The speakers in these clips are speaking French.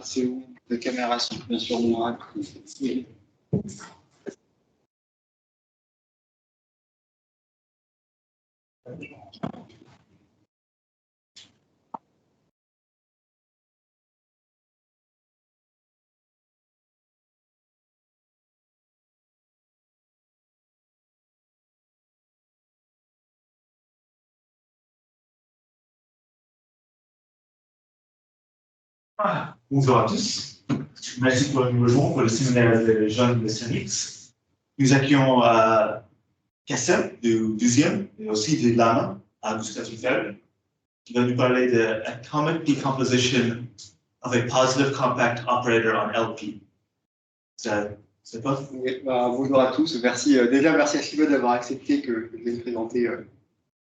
C'est où les caméras sont bien sûr moins. Bonjour à tous. Merci pour nous rejoindre pour le séminaire de jeunes de CNX. Nous accueillons Kassem du 12e et aussi de Lama à Gustave Eiffel qui va nous parler de Atomic Decomposition of a Positive Compact Operator on LP. C'est pas? Oui, bonjour à tous. Merci, déjà, merci à Simon d'avoir accepté que je vienne présenter un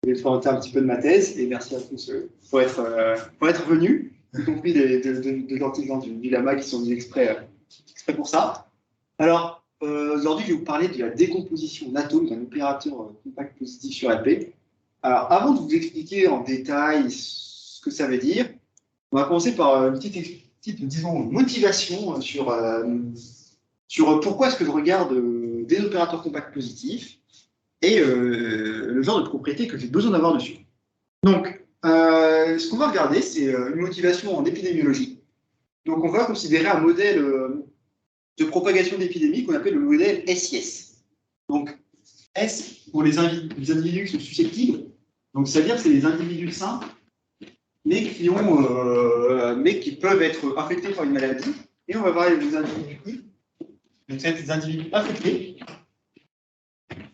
petit peu de ma thèse. Et merci à tous pour être venus, y compris des gens du Lama qui sont venus exprès pour ça. Alors, aujourd'hui, je vais vous parler de la décomposition d'atomes d'un opérateur compact positif sur LP. Alors, avant de vous expliquer en détail ce que ça veut dire, on va commencer par une petite disons, motivation sur pourquoi est-ce que je regarde des opérateurs compacts positifs et le genre de propriétés que j'ai besoin d'avoir dessus. Donc, ce qu'on va regarder, c'est une motivation en épidémiologie. Donc, on va considérer un modèle de propagation d'épidémie qu'on appelle le modèle SIS. Donc, S pour les individus qui sont susceptibles. Donc, c'est-à-dire que c'est les individus sains, mais qui peuvent être affectés par une maladie. Et on va voir les individus I. Donc, c'est des individus affectés.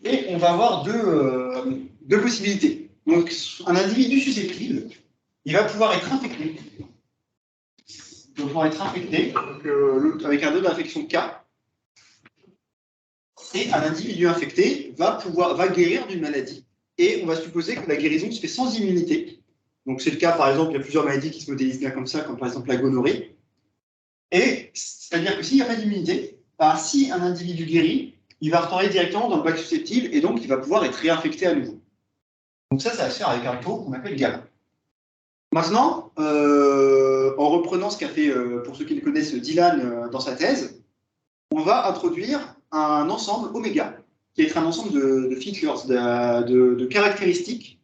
Et on va avoir deux possibilités. Donc, un individu susceptible, il va pouvoir être infecté. Il va pouvoir être infecté donc, avec un taux d'infection K. Et un individu infecté va guérir d'une maladie. Et on va supposer que la guérison se fait sans immunité. Donc, c'est le cas, par exemple, il y a plusieurs maladies qui se modélisent bien comme ça, comme par exemple la gonorrhée. Et c'est-à-dire que s'il n'y a pas d'immunité, si un individu guérit, il va retourner directement dans le bac susceptible et donc il va pouvoir être réinfecté à nouveau. Donc ça va se faire avec un taux qu'on appelle gamma. Maintenant, en reprenant ce qu'a fait, pour ceux qui le connaissent, Dylan dans sa thèse, on va introduire un ensemble oméga, qui est un ensemble de features, de caractéristiques,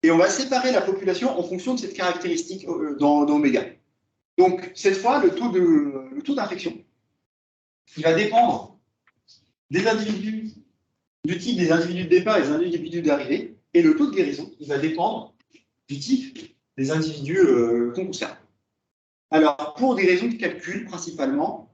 et on va séparer la population en fonction de cette caractéristique dans oméga. Donc, cette fois, le taux d'infection, il va dépendre des individus, du type des individus de départ et des individus d'arrivée, et le taux de guérison, il va dépendre du type des individus qu'on concerne. Alors, pour des raisons de calcul, principalement,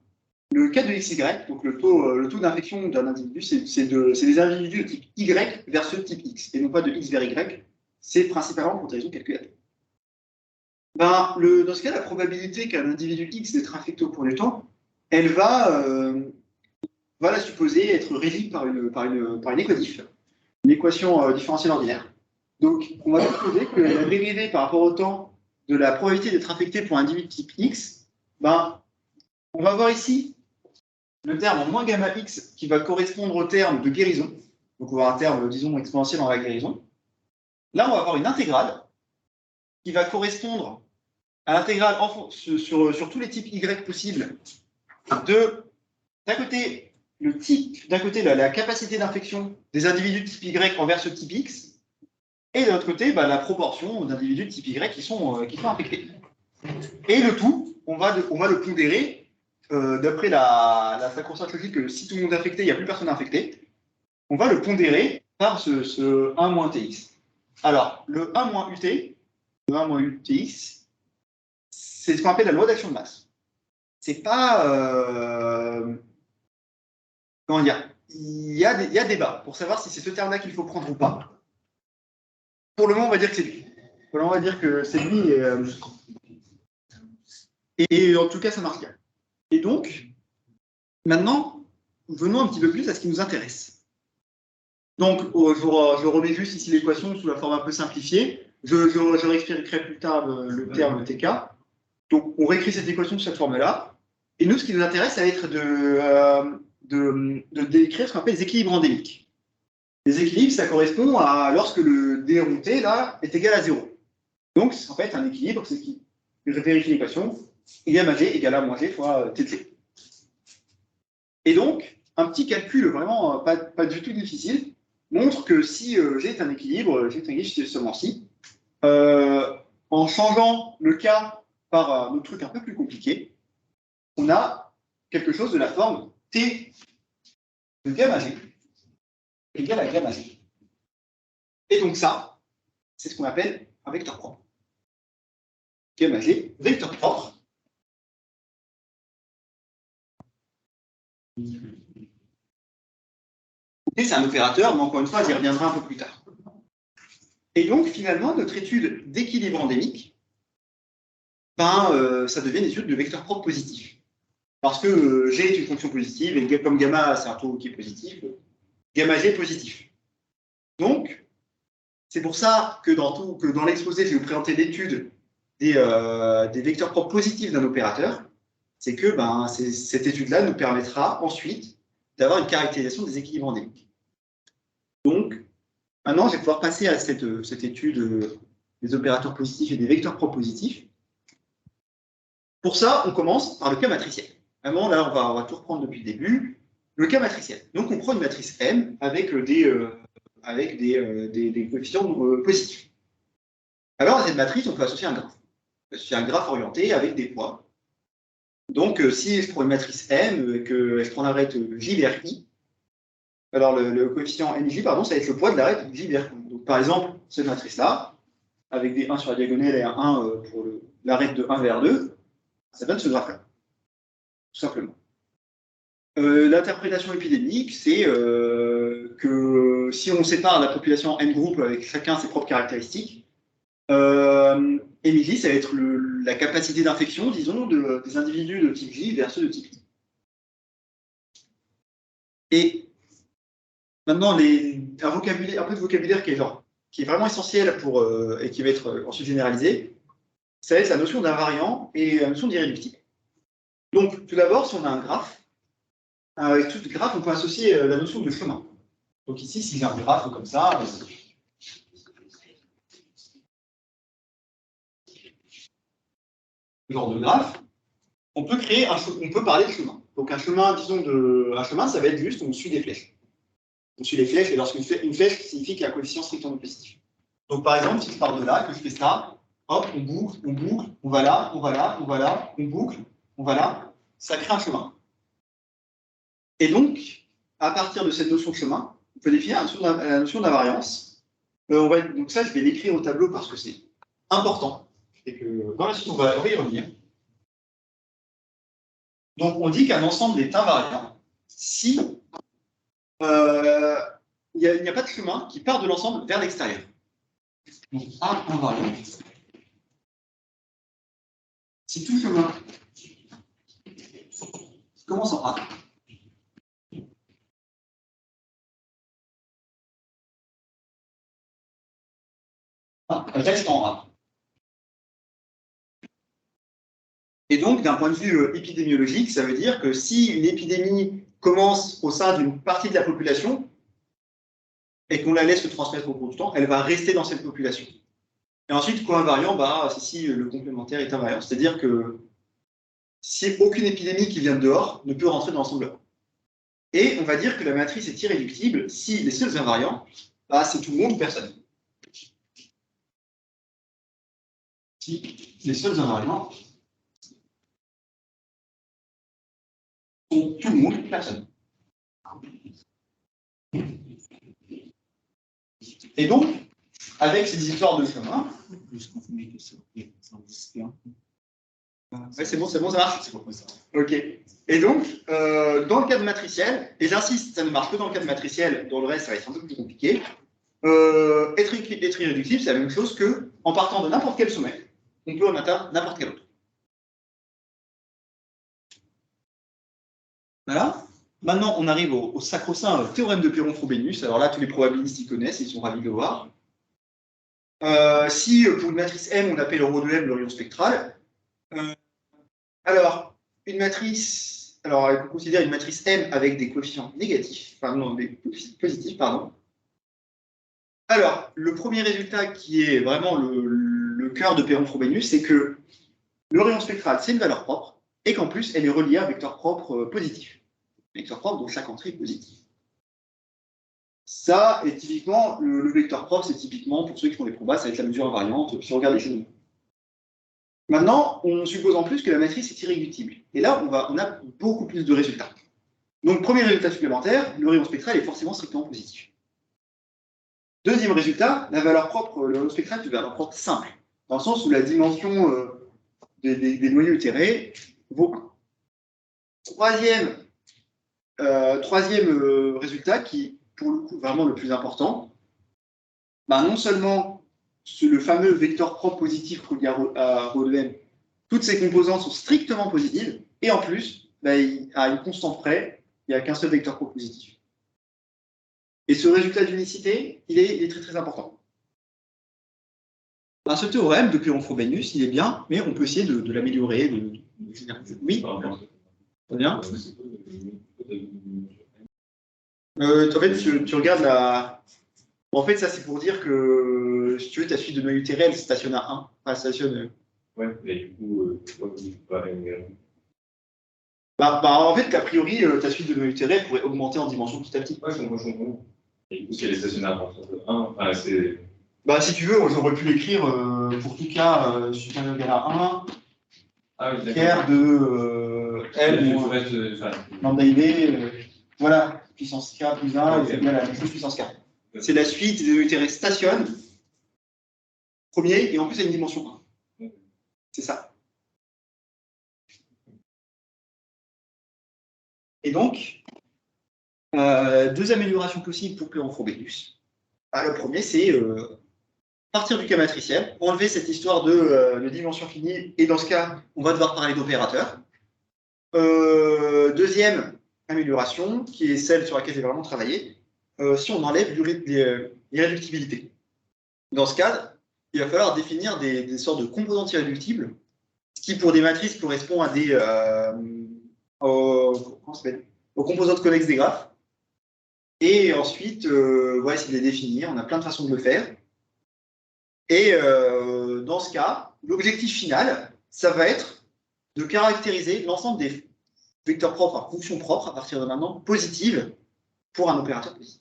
le cas de XY, donc le taux d'infection d'un individu, c'est des individus de type Y vers ceux de type X, et non pas de X vers Y, c'est principalement pour des raisons calculables. Dans ce cas, la probabilité qu'un individu X d'être infecté au cours du temps, elle va la supposer être régie par une équodif, une équation différentielle ordinaire. Donc, on va supposer que la dérivée par rapport au temps de la probabilité d'être infecté pour un individu type X, on va voir ici le terme en moins gamma X qui va correspondre au terme de guérison. Donc, on va avoir un terme, disons, exponentiel dans la guérison. Là, on va avoir une intégrale qui va correspondre à l'intégrale sur tous les types Y possibles d'un côté, le type, d'un côté, la capacité d'infection des individus de type Y envers ce type X, et de l'autre côté, la proportion d'individus de type Y qui sont infectés. Et le tout, on va le pondérer d'après la constante logique que si tout le monde est infecté, il n'y a plus personne infecté. On va le pondérer par ce 1 moins Tx. Alors, le 1 moins UT, le 1 moins UTX, c'est ce qu'on appelle la loi d'action de masse. C'est pas... comment dire? Il y a débat pour savoir si c'est ce terme-là qu'il faut prendre ou pas. Pour le moment, on va dire que c'est lui. Pour le moment, on va dire que c'est lui. Et en tout cas, ça marche bien. Et donc, maintenant, venons un petit peu plus à ce qui nous intéresse. Donc, je remets juste ici l'équation sous la forme un peu simplifiée. Je réexpliquerai plus tard le terme de TK. Donc, on réécrit cette équation sous cette forme-là. Et nous, ce qui nous intéresse, ça va être de décrire ce qu'on appelle les équilibres endémiques. Les équilibres, ça correspond à lorsque le D rond T là, est égal à 0. Donc, en fait, un équilibre, c'est qui? Je vérifie l'équation. gamma g égale à moins g fois tt. Et donc, un petit calcul vraiment pas du tout difficile montre que si g est un équilibre, c'est seulement si, en changeant le cas par un autre truc un peu plus compliqué, on a quelque chose de la forme t de gamma g égale à gamma g. Et donc ça, c'est ce qu'on appelle un vecteur propre. Gamma g, vecteur propre. Et c'est un opérateur, mais encore une fois, j'y reviendrai un peu plus tard. Et donc, finalement, notre étude d'équilibre endémique, ça devient une étude de vecteur propre positif. Parce que G est une fonction positive, et comme gamma, c'est un taux qui est positif, gamma G est positif. Donc, c'est pour ça que dans l'exposé, je vais vous présenter l'étude des vecteurs propres positifs d'un opérateur. C'est que cette étude-là nous permettra ensuite d'avoir une caractérisation des équilibres endémiques. Donc, maintenant, je vais pouvoir passer à cette étude des opérateurs positifs et des vecteurs propres positifs. Pour ça, on commence par le cas matriciel. Vraiment, là, on va tout reprendre depuis le début. Le cas matriciel. Donc, on prend une matrice M avec des coefficients positifs. Alors, à cette matrice, on peut associer un graphe. On peut associer un graphe orienté avec des poids. Donc, si je prends une matrice M et que je prends l'arête J vers I, alors le coefficient MJ, pardon, ça va être le poids de l'arête J vers I. Donc, par exemple, cette matrice-là, avec des 1 sur la diagonale et un 1 pour l'arête de 1 vers 2, ça donne ce graphe-là, tout simplement. L'interprétation épidémique, c'est que si on sépare la population en n groupes avec chacun ses propres caractéristiques, MJ, ça va être la capacité d'infection, disons, des individus de type J vers ceux de type I. Et maintenant, un peu de vocabulaire qui est vraiment essentiel et qui va être ensuite généralisé, ça va être la notion d'invariant et la notion d'irréductible. Donc, tout d'abord, si on a un graphe, avec tout graphe, on peut associer la notion de chemin. Donc ici, si j'ai un graphe comme ça, ce genre de graphe, on peut parler de chemin. Donc un chemin, un chemin, ça va être juste, on suit des flèches. On suit les flèches, et lorsqu'une flèche signifie qu'il y a un coefficient strictement positif. Donc par exemple, si je pars de là, que je fais ça, hop, on boucle, on va là, on va là, on va là, on boucle, on va là, ça crée un chemin. Et donc, à partir de cette notion de chemin, on peut définir la notion d'invariance. Donc ça, je vais l'écrire au tableau parce que c'est important. Et que dans la suite, on va y revenir. Donc, on dit qu'un ensemble est invariant si il n'y a pas de chemin qui part de l'ensemble vers l'extérieur. Donc, A invariant. Si tout chemin commence en A, reste en A. Et donc, d'un point de vue épidémiologique, ça veut dire que si une épidémie commence au sein d'une partie de la population et qu'on la laisse se transmettre au cours du temps, elle va rester dans cette population. Et ensuite, co-invariant, c'est si le complémentaire est invariant. C'est-à-dire que si aucune épidémie qui vient de dehors ne peut rentrer dans l'ensemble. Et on va dire que la matrice est irréductible si les seuls invariants, c'est tout le monde ou personne. Si les seuls invariants sont tout le monde ou personne. Et donc, avec ces histoires de chemin, ouais, c'est bon, ça marche. Ok. Et donc, dans le cadre matriciel, et j'insiste, ça ne marche que dans le cadre matriciel, dans le reste, ça va être un peu plus compliqué. Être irréductible, c'est la même chose que, en partant de n'importe quel sommet, on peut en atteindre n'importe quel autre. Voilà. Maintenant, on arrive au sacro-saint théorème de Perron-Frobenius. Alors là, tous les probabilistes y connaissent, ils sont ravis de le voir. Si pour une matrice M, on appelle le rho de M le rayon spectral, alors, on considère une matrice M avec des coefficients négatifs, des positifs, pardon. Alors, le premier résultat qui est vraiment le cœur de Perron-Frobenius, c'est que le rayon spectral, c'est une valeur propre, et qu'en plus, elle est reliée à un vecteur propre positif. Vecteur propre, donc chaque entrée est positive. Ça, et typiquement, le vecteur propre, c'est typiquement, pour ceux qui font des probas, ça va être la mesure invariante, si on regarde les choses. Maintenant, on suppose en plus que la matrice est irréductible. Et là, on a beaucoup plus de résultats. Donc, premier résultat supplémentaire, le rayon spectral est forcément strictement positif. Deuxième résultat, la valeur propre, le rayon spectral est une valeur propre simple, dans le sens où la dimension des noyaux itérés vaut 1. Troisième résultat, qui pour le coup vraiment le plus important, non seulement le fameux vecteur propre positif relié à ρ de m, toutes ces composantes sont strictement positives, et en plus, à une constante près, il n'y a qu'un seul vecteur propre positif. Et ce résultat d'unicité, il est très très important. Ce théorème de Perron-Frobenius, il est bien, mais on peut essayer de l'améliorer. Oui. Très bien. En fait, tu regardes la. En fait, ça c'est pour dire que si tu veux, ta suite de noyaux utérés, elle stationne à 1. Enfin, stationne. Ouais, mais du coup, en fait, a priori, ta suite de noyaux utérés pourrait augmenter en dimension petit à petit. Ouais, moi je comprends. Et du coup, si elle est stationnaire à partir de 1, enfin, c'est. Si tu veux, j'aurais pu l'écrire pour tout cas supérieur ou égal à 1. Tiers de L lambda IB, voilà, puissance K plus 1, c'est égal à la puissance K. C'est la suite de l'utéré stationne, premier, et en plus, il y a une dimension 1. C'est ça. Et donc, deux améliorations possibles pour Perron-Frobenius. Le premier, c'est partir du cas matriciel, enlever cette histoire de dimension finie, et dans ce cas, on va devoir parler d'opérateur. Deuxième amélioration, qui est celle sur laquelle j'ai vraiment travaillé, si on enlève l'irréductibilité. Dans ce cadre, il va falloir définir des sortes de composantes irréductibles, ce qui pour des matrices correspond à aux composantes connexes des graphes. Et ensuite, on va essayer de les définir. On a plein de façons de le faire. Et dans ce cas, l'objectif final, ça va être de caractériser l'ensemble des vecteurs propres, fonctions propres, à partir de maintenant, positives pour un opérateur positif.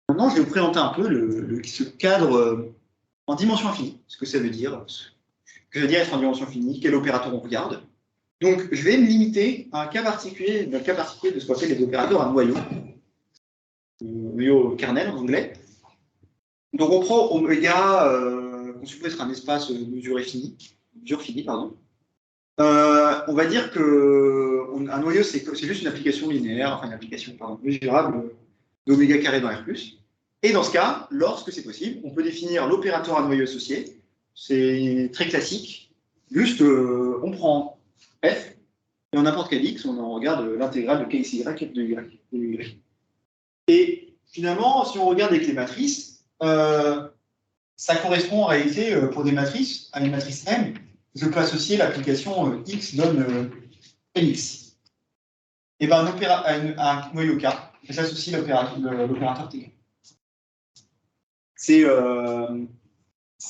Maintenant, je vais vous présenter un peu ce cadre en dimension infinie, ce que ça veut dire, ce que veut dire être en dimension infinie, quel opérateur on regarde. Donc, je vais me limiter à un cas particulier, de ce qu'on appelle les opérateurs à noyau, noyau kernel en anglais. Donc, on prend oméga, qu'on suppose être un espace mesure finie, on va dire qu'un noyau, c'est juste une application linéaire, enfin une application mesurable d'oméga carré dans R+. Et dans ce cas, lorsque c'est possible, on peut définir l'opérateur à noyau associé. C'est très classique. Juste, on prend F, et en n'importe quel X, on regarde l'intégrale de KXY et de Y. Et finalement, si on regarde avec les matrices, ça correspond en réalité, pour des matrices, à une matrice M, je peux associer l'application X donne NX. Et bien, à un noyau K, j'associe l'opérateur TK. C'est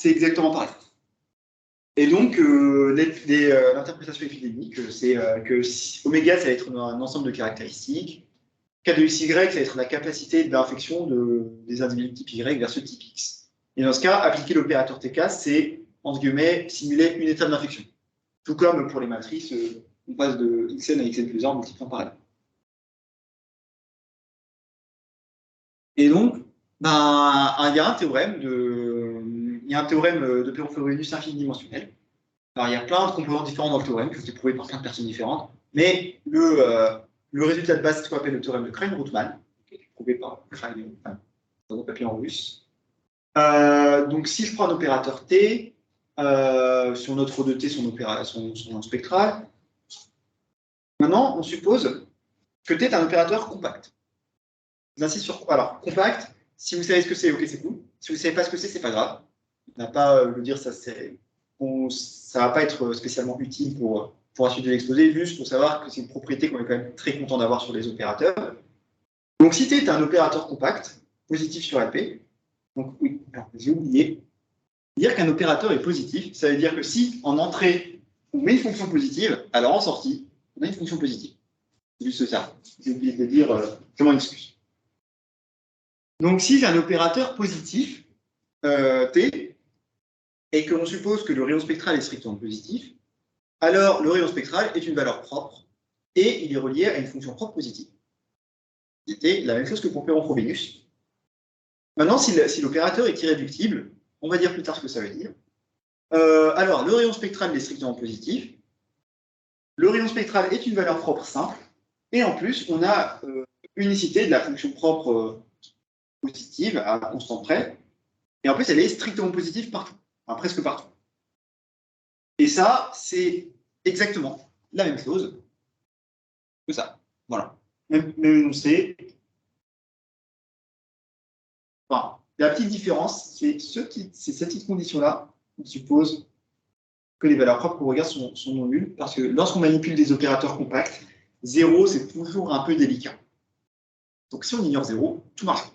exactement pareil. Et donc, l'interprétation épidémique, c'est que oméga, ça va être un ensemble de caractéristiques. K de XY, ça va être la capacité d'infection des individus type Y vers ce type X. Et dans ce cas, appliquer l'opérateur TK, c'est, entre guillemets, simuler une étape d'infection. Tout comme pour les matrices, on passe de Xn à Xn plus 1 en multipliant par L. Et donc, il y a un théorème de Perron-Frobenius infinidimensionnel. Alors, il y a plein de composantes différentes dans le théorème, qui ont été prouvées par plein de personnes différentes, mais le résultat de base, c'est ce qu'on appelle le théorème de Krein-Rootman, qui est prouvé par Krein-Rootman, dans un papier en russe. Donc, si je prends un opérateur T, sur notre ρ de T, son spectral, maintenant, on suppose que T est un opérateur compact. J'insiste sur quoi? Alors, compact, si vous savez ce que c'est, ok, c'est cool. Si vous ne savez pas ce que c'est pas grave. On n'a pas le dire, ça ne va pas être spécialement utile pour la suite de l'exposé, juste pour savoir que c'est une propriété qu'on est quand même très content d'avoir sur les opérateurs. Donc, si T est un opérateur compact, positif sur LP, donc oui, alors j'ai oublié, dire qu'un opérateur est positif, ça veut dire que si en entrée, on met une fonction positive, alors en sortie, on a une fonction positive. C'est juste ça. J'ai oublié de dire, je m'en excuse. Donc, si j'ai un opérateur positif, T, et qu'on suppose que le rayon spectral est strictement positif, alors le rayon spectral est une valeur propre, et il est relié à une fonction propre positive. C'était la même chose que pour Perron Frobenius. Maintenant, si l'opérateur est irréductible, on va dire plus tard ce que ça veut dire. Alors, le rayon spectral est strictement positif. Le rayon spectral est une valeur propre simple. Et en plus, on a unicité de la fonction propre positive à constante près. Et en plus, elle est strictement positive partout. Enfin, presque partout. Et ça, c'est exactement la même chose que ça. Voilà. Même énoncé. Enfin, la petite différence, c'est cette petite condition-là qui suppose que les valeurs propres qu'on regarde sont non nulles, parce que lorsqu'on manipule des opérateurs compacts, 0, c'est toujours un peu délicat. Donc si on ignore 0, tout marche.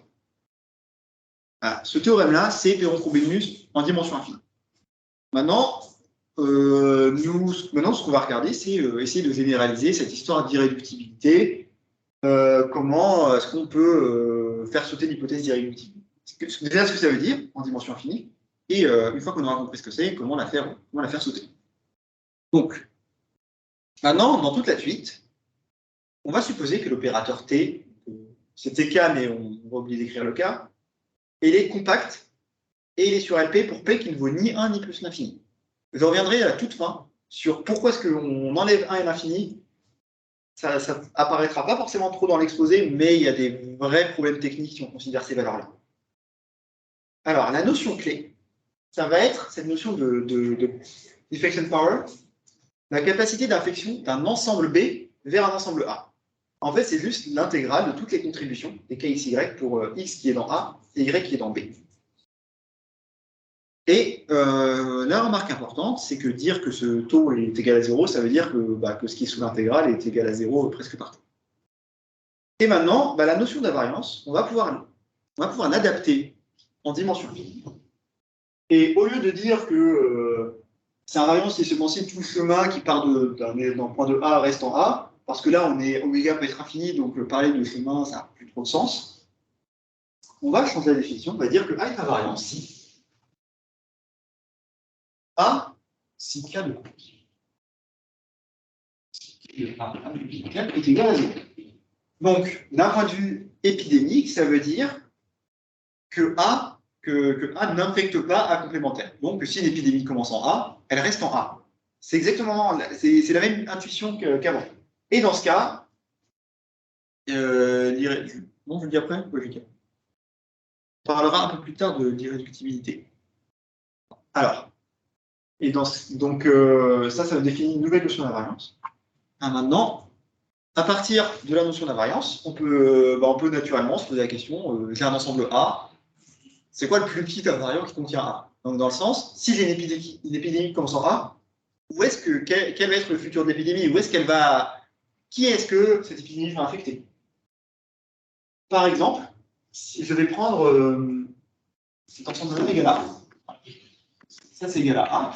Voilà. Ce théorème-là, c'est Perron-Frobenius en dimension infinie. Maintenant, ce qu'on va regarder, c'est essayer de généraliser cette histoire d'irréductibilité. Comment est-ce qu'on peut faire sauter l'hypothèse d'irréductibilité? Déjà, ce que ça veut dire en dimension infinie, et une fois qu'on aura compris ce que c'est, comment la faire sauter. Donc, maintenant, dans toute la suite, on va supposer que l'opérateur T, c'est TK, mais on va oublier d'écrire le K, il est compact, et il est sur LP pour P qui ne vaut ni 1 ni plus l'infini. Je reviendrai à la toute fin sur pourquoi est-ce qu'on enlève 1 et l'infini. Ça apparaîtra pas forcément trop dans l'exposé, mais il y a des vrais problèmes techniques si on considère ces valeurs-là. Alors, la notion clé, ça va être cette notion de deflection power, la capacité d'inflexion d'un ensemble B vers un ensemble A. En fait, c'est juste l'intégrale de toutes les contributions des KXY pour X qui est dans A et Y qui est dans B. Et la remarque importante, c'est que dire que ce taux est égal à 0, ça veut dire que ce qui est sous l'intégrale est égal à 0 presque partout. Et maintenant, la notion d'invariance, on va pouvoir l'adapter en dimension infinie. Et au lieu de dire que c'est invariant si seulement-ci tout chemin qui part d'un point de A reste en A, parce que là, oméga peut être infini, donc parler de chemin, ça n'a plus trop de sens. On va changer la définition, on va dire que A est invariant si A, si K de K est égal à 0. Donc, d'un point de vue épidémique, ça veut dire que A n'infecte pas A complémentaire. Donc, si une épidémie commence en A, elle reste en A. C'est exactement, c'est la même intuition qu'avant. Et dans ce cas, non, je le dis après, oui, je le dis. On parlera un peu plus tard de l'irréductibilité. Alors, et donc ça définit une nouvelle notion d'invariance. Maintenant, à partir de la notion d'invariance, on peut naturellement se poser la question, j'ai un ensemble A, c'est quoi le plus petit invariant qui contient A? Donc dans le sens, si j'ai une épidémie qui commence en A, quel va être le futur de l'épidémie? Où est-ce qu'elle va? Qui est-ce que cette épidémie va infecter? Par exemple, si je vais prendre cet ensemble égal à A, ça c'est égal à A,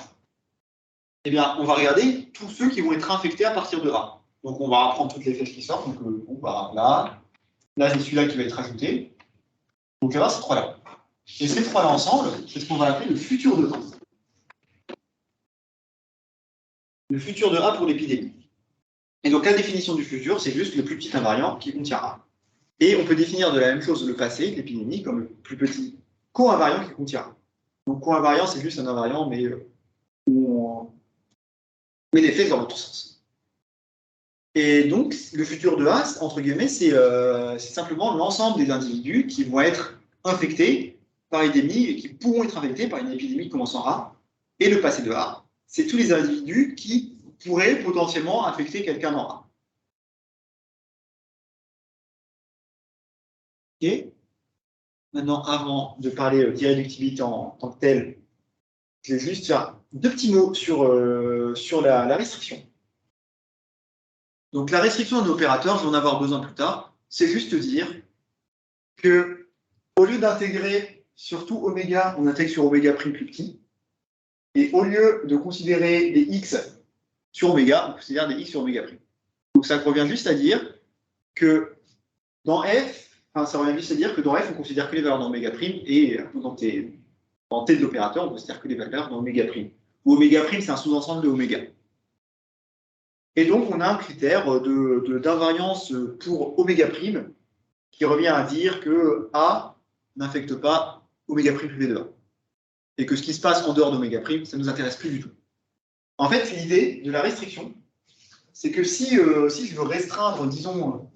eh bien on va regarder tous ceux qui vont être infectés à partir de A. Donc on va apprendre toutes les flèches qui sortent, donc là c'est celui-là qui va être ajouté. Donc il va y avoir ces trois-là. Et ces trois-là ensemble, c'est ce qu'on va appeler le futur de A. Le futur de A pour l'épidémie. Et donc la définition du futur, c'est juste le plus petit invariant qui contient A. Et on peut définir de la même chose le passé, l'épidémie, comme le plus petit co-invariant qui contient A. Donc co-invariant, c'est juste un invariant, mais où on met des flèches dans l'autre sens. Et donc le futur de A, entre guillemets, c'est simplement l'ensemble des individus qui vont être infectés par épidémie et qui pourront être infectés par une épidémie commençant A. Et le passé de A, c'est tous les individus qui pourraient potentiellement infecter quelqu'un dans A. Ok. Maintenant, avant de parler d'irréductibilité en tant que telle, je vais juste faire deux petits mots sur la restriction. Donc la restriction d'un opérateur, je vais en avoir besoin plus tard, c'est juste dire que au lieu d'intégrer sur tout oméga, on intègre sur oméga prime plus petit. Et au lieu de considérer les x sur oméga, on considère des x sur oméga prime. Donc ça revient juste à dire que dans F, enfin ça revient juste à dire que dans F, on considère que les valeurs dans oméga prime et dans T de l'opérateur, on considère que les valeurs dans oméga prime. Où oméga prime, c'est un sous-ensemble de oméga. Et donc, on a un critère d'invariance pour oméga prime qui revient à dire que A n'affecte pas oméga prime privé de A. Et que ce qui se passe en dehors d'oméga prime, ça ne nous intéresse plus du tout. En fait, l'idée de la restriction, c'est que si je veux restreindre, disons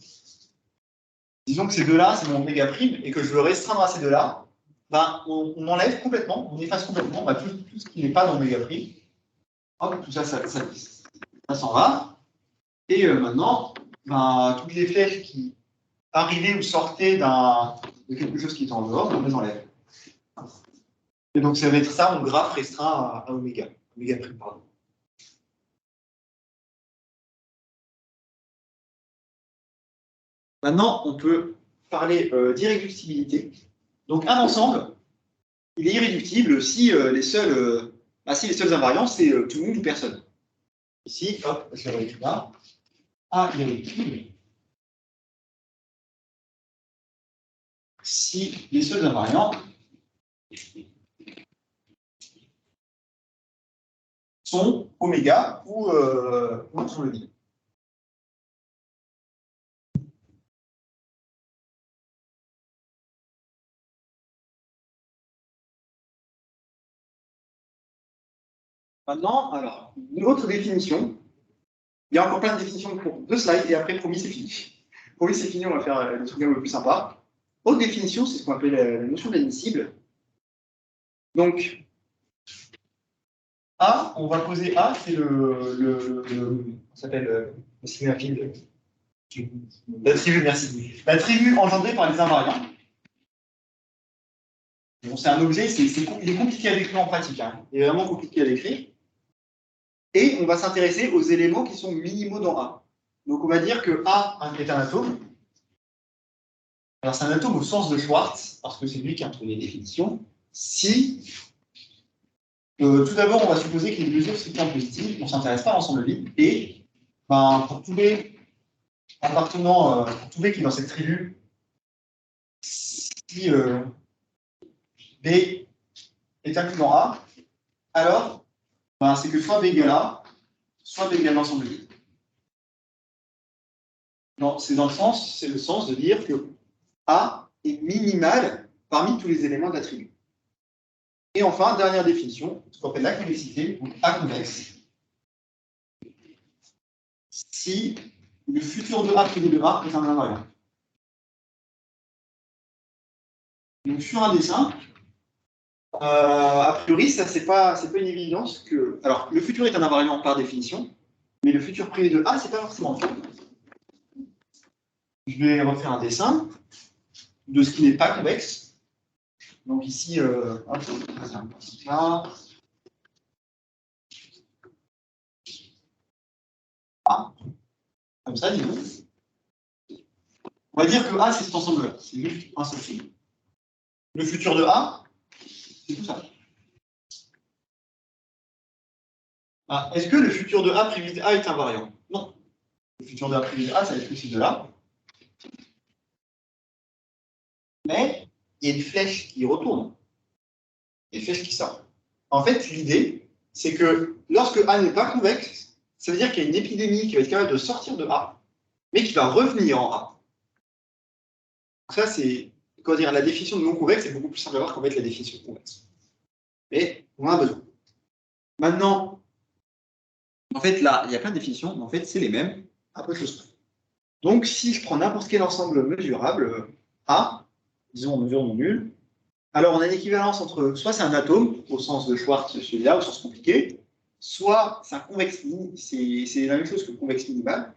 que ces deux-là, c'est mon oméga prime, et que je veux restreindre à ces deux-là, ben, on enlève complètement, on efface complètement tout ce qui n'est pas dans oméga prime. Hop, tout ça, ça s'en va. Et maintenant, ben, toutes les flèches qui arrivaient ou sortaient de quelque chose qui est en dehors, on les enlève. Et donc, ça va être ça, mon graphe restreint à oméga prime, pardon. Maintenant, on peut parler d'irréductibilité. Donc, un ensemble, il est irréductible si les seuls invariants, c'est tout le monde ou personne. Ici, hop, je vais réécrire là. A irréductible si les seuls invariants sont oméga ou sur le vide. Maintenant, alors, une autre définition. Il y a encore plein de définitions pour 2 slides et après, promis, c'est fini. Promis, c'est fini, on va faire le truc le plus sympa. Autre définition, c'est ce qu'on appelle la notion d'admissible. Donc, A, on va poser A, c'est on s'appelle le sigma-field. L'attribut, merci. L'attribut engendré par les invariants. Bon, c'est un objet, il est compliqué à décrire en pratique. Hein. Il est vraiment compliqué à décrire. Et on va s'intéresser aux éléments qui sont minimaux dans A. Donc, on va dire que A est un atome. Alors, c'est un atome au sens de Schwartz, parce que c'est lui qui a trouvé les définitions. Si, tout d'abord, on va supposer qu'il y a une mesure strictement positive, on ne s'intéresse pas à l'ensemble vide, et ben, pour tous les appartenant, pour tous les qui sont dans cette tribu, si B est inclus dans A, alors ben, c'est que soit B égale A, soit B égale l'ensemble vide. C'est le sens de dire que A est minimal parmi tous les éléments de l'attribut. Et enfin, dernière définition, ce qu'on appelle la convexité, donc A convexe. Si le futur de A privé de A est un invariant. Donc sur un dessin, a priori, ça c'est pas une évidence que. Alors, le futur est un invariant par définition, mais le futur privé de A, c'est pas forcément le cas. Je vais refaire un dessin de ce qui n'est pas convexe. Donc ici, A, comme ça, disons. On va dire que A, c'est cet ensemble-là. C'est juste un seul film. Le futur de A, c'est tout ça. Ah, est-ce que le futur de A privé de A est invariant? Non. Le futur de A privé de A, ça va être aussi de là. Mais il y a une flèche qui retourne. Il y a une flèche qui sort. En fait, l'idée, c'est que lorsque A n'est pas convexe, ça veut dire qu'il y a une épidémie qui va être capable de sortir de A, mais qui va revenir en A. Ça, c'est, comment dire, la définition de non convexe est beaucoup plus simple à voir qu'en fait la définition de convexe. Mais on en a besoin. Maintenant, en fait, là, il y a plein de définitions, mais en fait, c'est les mêmes, à peu de choses. Donc, si je prends n'importe quel ensemble mesurable, A, disons en mesure non nulle, alors on a une équivalence entre, soit c'est un atome, au sens de Schwartz, celui-là, au sens compliqué, soit c'est un convexe c'est la même chose que le convexe minimal,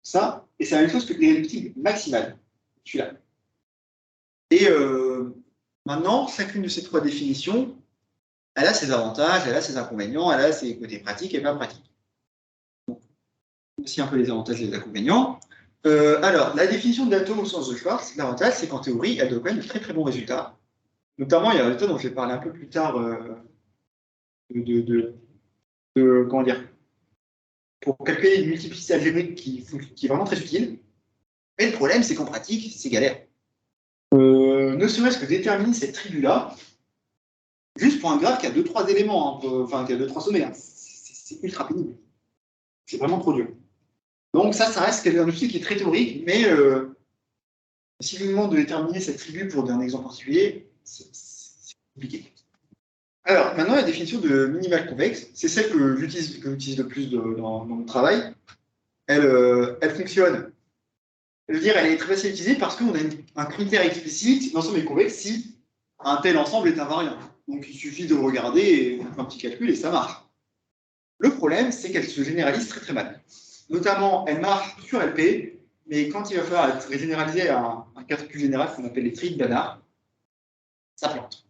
ça, et c'est la même chose que l'irréductible maximal, celui-là. Et maintenant, chacune de ces 3 définitions, elle a ses avantages, elle a ses inconvénients, elle a ses côtés pratiques et pas pratiques. Donc, aussi un peu les avantages et les inconvénients. Alors, la définition de l'atome au sens de Schwartz, l'avantage, c'est qu'en théorie, elle donne quand même de très très bons résultats. Notamment, il y a un résultat dont je vais parler un peu plus tard comment dire, pour calculer une multiplicité algébrique qui est vraiment très utile. Mais le problème, c'est qu'en pratique, c'est galère. Ne serait-ce que déterminer cette tribu-là, juste pour un graphe qui a 2-3 éléments, enfin qui a 2-3 sommets, hein. C'est ultra pénible. C'est vraiment trop dur. Donc ça reste un outil qui est très théorique, mais si je vous demande de déterminer cette tribu pour un exemple particulier, c'est compliqué. Alors, maintenant, la définition de minimal convexe, c'est celle que j'utilise le plus dans mon travail. Elle fonctionne. Je veux dire, elle est très facile à utiliser parce qu'on a un critère explicite, l'ensemble est convexe si un tel ensemble est invariant. Donc, il suffit de le regarder et on fait un petit calcul et ça marche. Le problème, c'est qu'elle se généralise très très mal. Notamment, elle marche sur LP, mais quand il va falloir être généralisé à un calcul général qu'on appelle les tris de Banach, ça plante.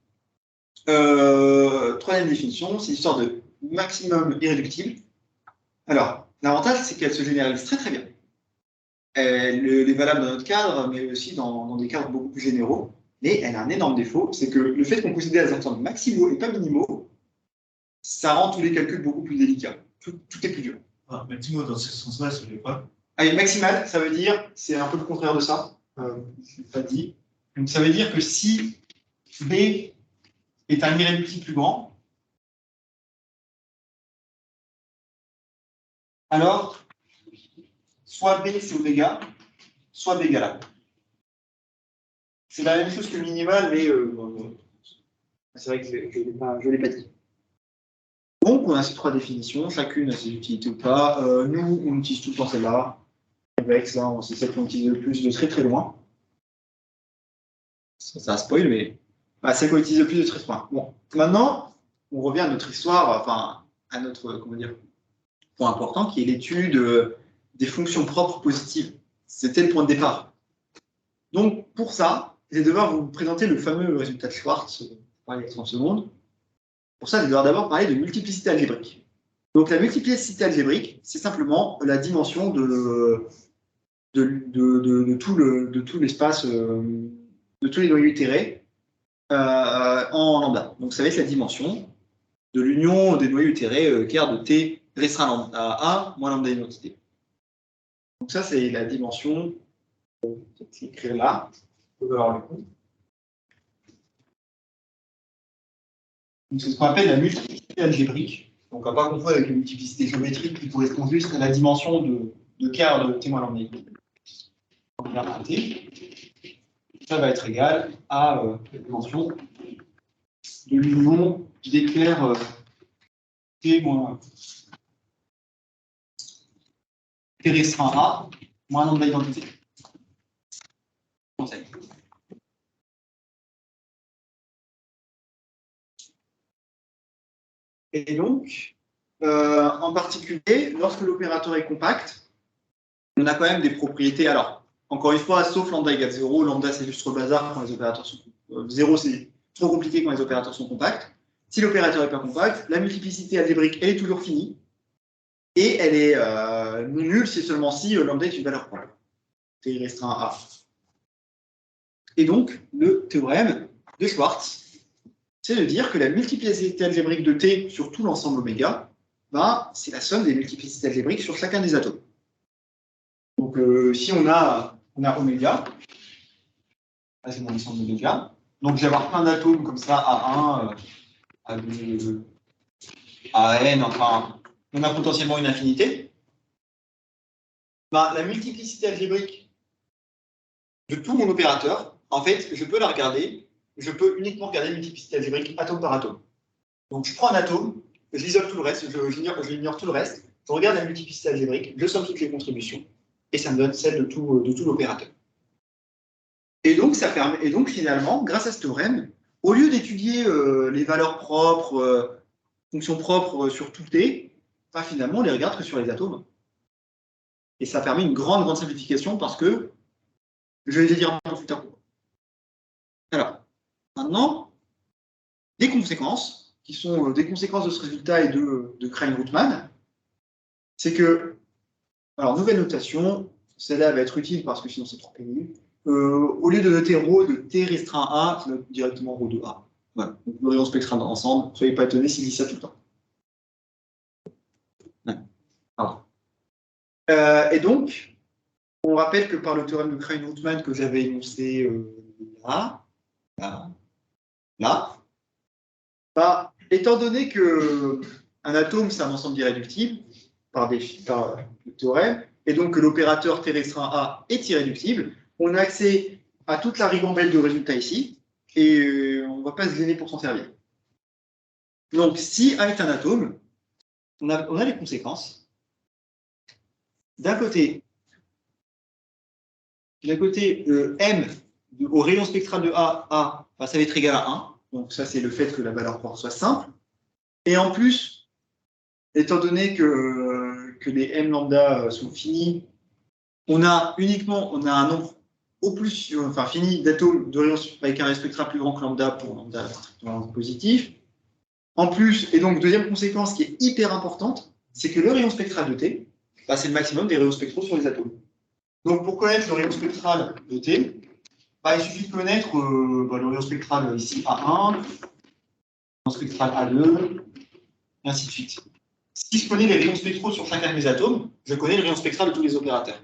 Troisième définition, c'est l'histoire de maximum irréductible. Alors, l'avantage, c'est qu'elle se généralise très très bien. Elle est valable dans notre cadre, mais aussi dans des cadres beaucoup plus généraux. Mais elle a un énorme défaut, c'est que le fait qu'on considère les ensembles maximaux et pas minimaux, ça rend tous les calculs beaucoup plus délicats. Tout est plus dur. Ah, maximaux dans ce sens-là, ça ne veut pas. Allez, maximal, ça veut dire, c'est un peu le contraire de ça. Je ne l'ai pas dit. Donc ça veut dire que si B est un irréductible plus grand, alors soit B c'est oméga, soit B égale A. C'est la même chose que le minimal, mais c'est vrai que je ne l'ai pas dit. Donc, on a ces trois définitions, chacune a ses utilités ou pas. Nous, on utilise tout le temps celle-là. Avec ça, c'est celle qu'on utilise le plus de très très loin. Ça spoil, mais celle qu'on utilise le plus de très loin. Bon, maintenant, on revient à notre histoire, enfin, à notre, comment dire, point important, qui est l'étude des fonctions propres positives. C'était le point de départ. Donc, pour ça, je vais devoir vous présenter le fameux résultat de Schwartz, il y a 30 secondes. Pour ça, je vais devoir d'abord parler de multiplicité algébrique. Donc, la multiplicité algébrique, c'est simplement la dimension de tout l'espace, de tous les noyaux itérés en lambda. Donc, ça va être la dimension de l'union des noyaux itérés ker de t restreint à 1 moins lambda identité. Donc, ça, c'est la dimension. Je vais peut-être l'écrire là. On peut avoir le coup. C'est ce qu'on appelle la multiplicité algébrique. Donc, on ne va pas confondre avec la multiplicité géométrique qui correspond juste à la dimension de ker de t moins lambda identité. Ça va être égal à la dimension de l'union d'éclair t moins t restreint à moins lambda identité. Et donc, en particulier, lorsque l'opérateur est compact, on a quand même des propriétés. Alors, encore une fois, sauf lambda égale 0, lambda c'est juste le bazar quand les opérateurs sont 0, c'est trop compliqué quand les opérateurs sont compacts. Si l'opérateur n'est pas compact, la multiplicité algébrique, elle est toujours finie. Et elle est non nulle si seulement si lambda est une valeur propre. T restreint à A. Et donc, le théorème de Schwartz, c'est de dire que la multiplicité algébrique de T sur tout l'ensemble oméga, c'est la somme des multiplicités algébriques sur chacun des atomes. Donc, si on a oméga, là c'est mon ensemble oméga, donc je vais avoir plein d'atomes comme ça, A1, A2, AN, enfin, on a potentiellement une infinité. La multiplicité algébrique de tout mon opérateur, en fait, je peux la regarder, je peux uniquement regarder la multiplicité algébrique atome par atome. Donc, je prends un atome, je isole tout le reste, j'ignore tout le reste, je regarde la multiplicité algébrique, je somme toutes les contributions, et ça me donne celle de tout l'opérateur. Et donc, finalement, grâce à ce théorème, au lieu d'étudier les valeurs propres, fonctions propres sur tout T, finalement, on les regarde que sur les atomes. Et ça permet une grande simplification parce que, je vais les dire un peu plus tard. Alors, maintenant, des conséquences, qui sont des conséquences de ce résultat et de Krein-Rootman, c'est que, alors, nouvelle notation, celle-là va être utile parce que sinon c'est trop pénible. Au lieu de noter ρ de t restreint à, je note directement ρ de a. Voilà. Donc, nous aurions spectral ensemble. Soyez pas étonnés s'il dit ça tout le temps. Ouais. Alors, Et donc, on rappelle que par le théorème de Krein-Rootman que j'avais énoncé là, bah, étant donné que un atome, c'est un ensemble d'irréductibles par le théorème, et donc que l'opérateur T restreint A est irréductible, on a accès à toute la ribambelle de résultats ici, et on ne va pas se gêner pour s'en servir. Donc, si A est un atome, on a les conséquences. D'un côté, M au rayon spectral de A, bah, ça va être égal à 1. Donc ça, c'est le fait que la valeur propre soit simple. Et en plus, étant donné que les M lambda sont finis, on a un nombre fini d'atomes de rayon avec un rayon spectral plus grand que lambda pour lambda positif. En plus, et donc deuxième conséquence qui est hyper importante, c'est que le rayon spectral de T, bah, c'est le maximum des rayons spectraux sur les atomes. Donc pour connaître le rayon spectral de T, bah, il suffit de connaître le rayon spectral ici A1, le rayon spectral A2, et ainsi de suite. Si je connais les rayons spectraux sur chacun de mes atomes, je connais le rayon spectral de tous les opérateurs.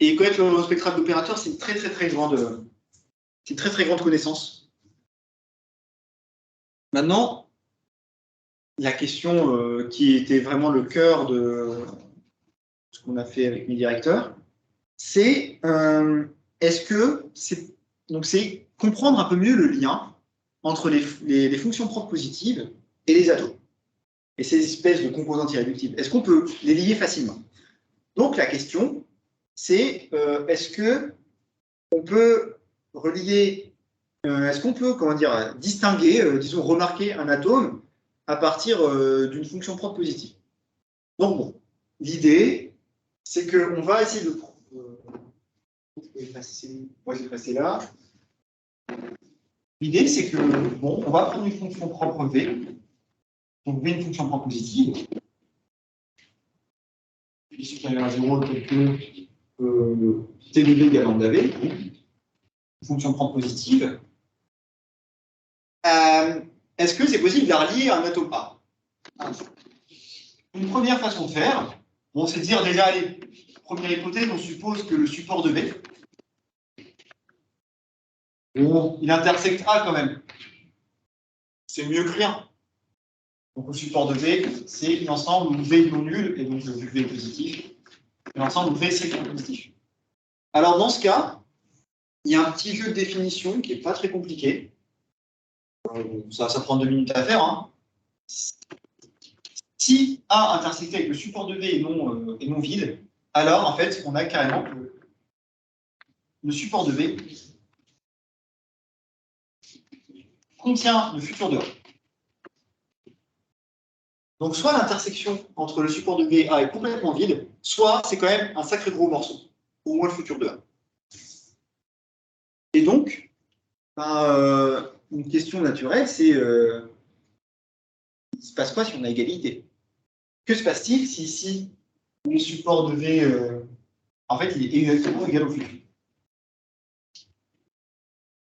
Et connaître le rayon spectral d'opérateurs, c'est une très grande connaissance. Maintenant, la question qui était vraiment le cœur de ce qu'on a fait avec mes directeurs, c'est c'est comprendre un peu mieux le lien entre les fonctions propres positives et les atomes. Et ces espèces de composantes irréductibles. Est-ce qu'on peut les lier facilement? Donc la question, c'est est-ce qu'on peut relier, est-ce qu'on peut, distinguer, disons, remarquer un atome à partir d'une fonction propre positive? Donc bon, l'idée, c'est qu'on va essayer de... je vais passer là. L'idée, c'est que, bon, on va prendre une fonction propre V. Donc V, une fonction propre positive. Puis supérieur à 0, tel que T de V égale lambda V. Une fonction propre positive. Est-ce que c'est possible de la relier à un atome A? Une première façon de faire, bon, c'est de dire déjà, allez, première hypothèse, on suppose que le support de V, bon, il intersecte A quand même. C'est mieux que rien. Donc le support de V, c'est l'ensemble où V est non nul, et donc vu que V est positif, et l'ensemble où V est strictement positif. Alors dans ce cas, il y a un petit jeu de définition qui n'est pas très compliqué. Ça prend 2 minutes à faire. Hein. Si A intersecté avec le support de V est non vide, alors en fait, on a carrément que le support de V contient le futur de A. Donc soit l'intersection entre le support de V et A est complètement vide, soit c'est quand même un sacré gros morceau, au moins le futur de A. Et donc, une question naturelle, c'est il se passe quoi si on a égalité? Que se passe-t-il si ici, le support de V, en fait, il est exactement égal au futur?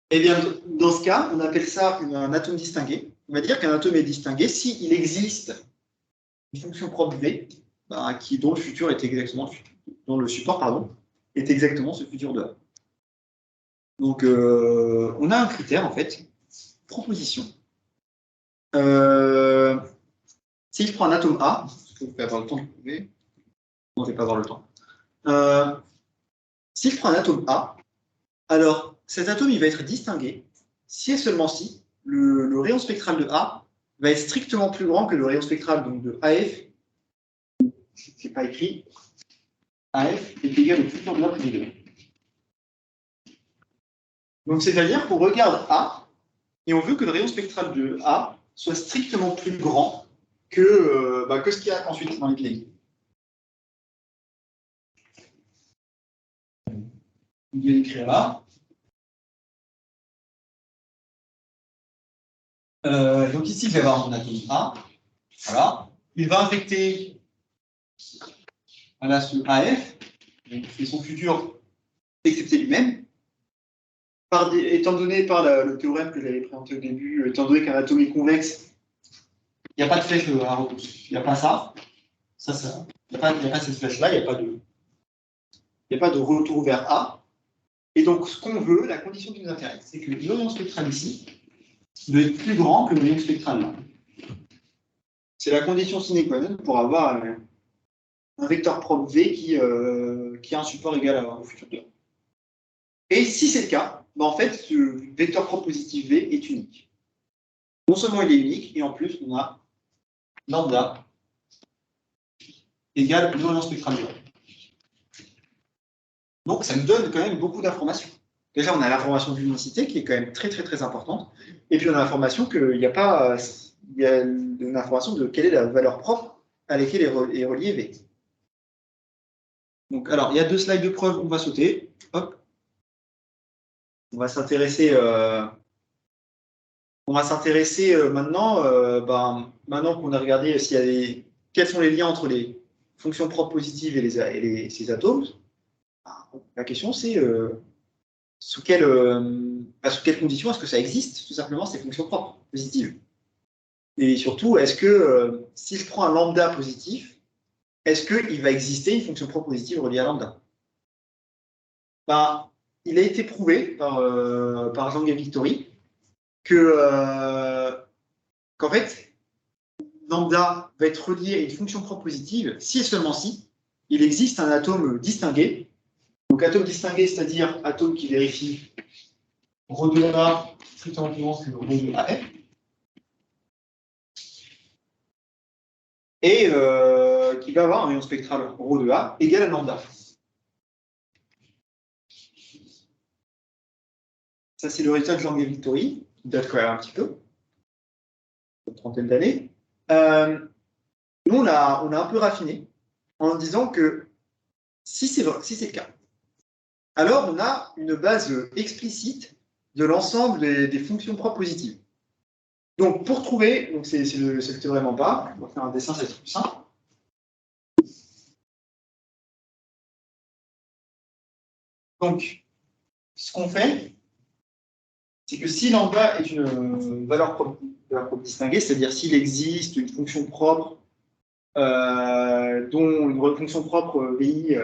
Eh bien, dans ce cas, on appelle ça un atome distingué. On va dire qu'un atome est distingué s'il existe une fonction propre V, dont le futur est exactement dont le support, pardon, est exactement ce futur de A. Donc, on a un critère, en fait, proposition. Si je prends un atome A, parce que vous pouvez avoir le temps de trouver, on ne va pas avoir le temps. Si je prends un atome A, alors cet atome il va être distingué si et seulement si le rayon spectral de A va être strictement plus grand que le rayon spectral donc, de AF. C'est pas écrit. AF est égal au futur de A plus 2. Donc c'est-à-dire qu'on regarde A et on veut que le rayon spectral de A soit strictement plus grand que ce qu'il y a ensuite dans les clés. Je vais l'écrire là. Donc ici, je vais avoir mon atome A. Voilà. Il va infecter ce AF, donc c'est son futur excepté lui-même. Étant donné par le théorème que j'avais présenté au début, étant donné qu'un atome est convexe, il n'y a pas de flèche à repousse. Il n'y a pas ça. Ça. Il n'y a pas cette flèche-là, il n'y a pas de retour vers A. Et donc, ce qu'on veut, la condition qui nous intéresse, c'est que le rayon spectral ici doit être plus grand que le rayon spectral là. C'est la condition sine qua non pour avoir un vecteur propre V qui a un support égal au futur de A. Et si c'est le cas, ben en fait, ce vecteur propre positif V est unique. Non seulement il est unique, et en plus, on a lambda égale le rayon spectral de A. Donc, ça nous donne quand même beaucoup d'informations. Déjà, on a l'information de l'unicité qui est quand même très, très, très importante. Et puis, on a l'information qu'il n'y a pas... Il y a une information de quelle est la valeur propre à laquelle est relié V. Donc, alors, il y a 2 slides de preuve, on va sauter. Hop. On va s'intéresser maintenant, maintenant qu'on a regardé quels sont les liens entre les fonctions propres positives et ces atomes. La question, c'est sous quelles conditions est-ce que ça existe, tout simplement, ces fonctions propres positives. Et surtout, est-ce que si je prends un lambda positif, est-ce qu'il va exister une fonction propre positive reliée à lambda? Il a été prouvé par Zhang et Victory qu'en fait, lambda va être relié à une fonction propre positive si et seulement si il existe un atome distingué. Donc, atome distingué, c'est-à-dire atome qui vérifie ρ de A strictement équivalent que ρ de AF. Et qui va avoir un rayon spectral ρ de A égal à lambda. Ça, c'est le résultat de Zhang et Victory, qui date quand même un petit peu, une trentaine d'années. Nous, on a un peu raffiné en disant que si c'est le cas, alors on a une base explicite de l'ensemble des fonctions propres positives. Donc, pour trouver, donc c'est le théorème en bas, on va faire un dessin, c'est plus simple. Donc, ce qu'on fait, c'est que si lambda est une valeur propre distinguée, c'est-à-dire s'il existe une fonction propre dont une fonction propre VI,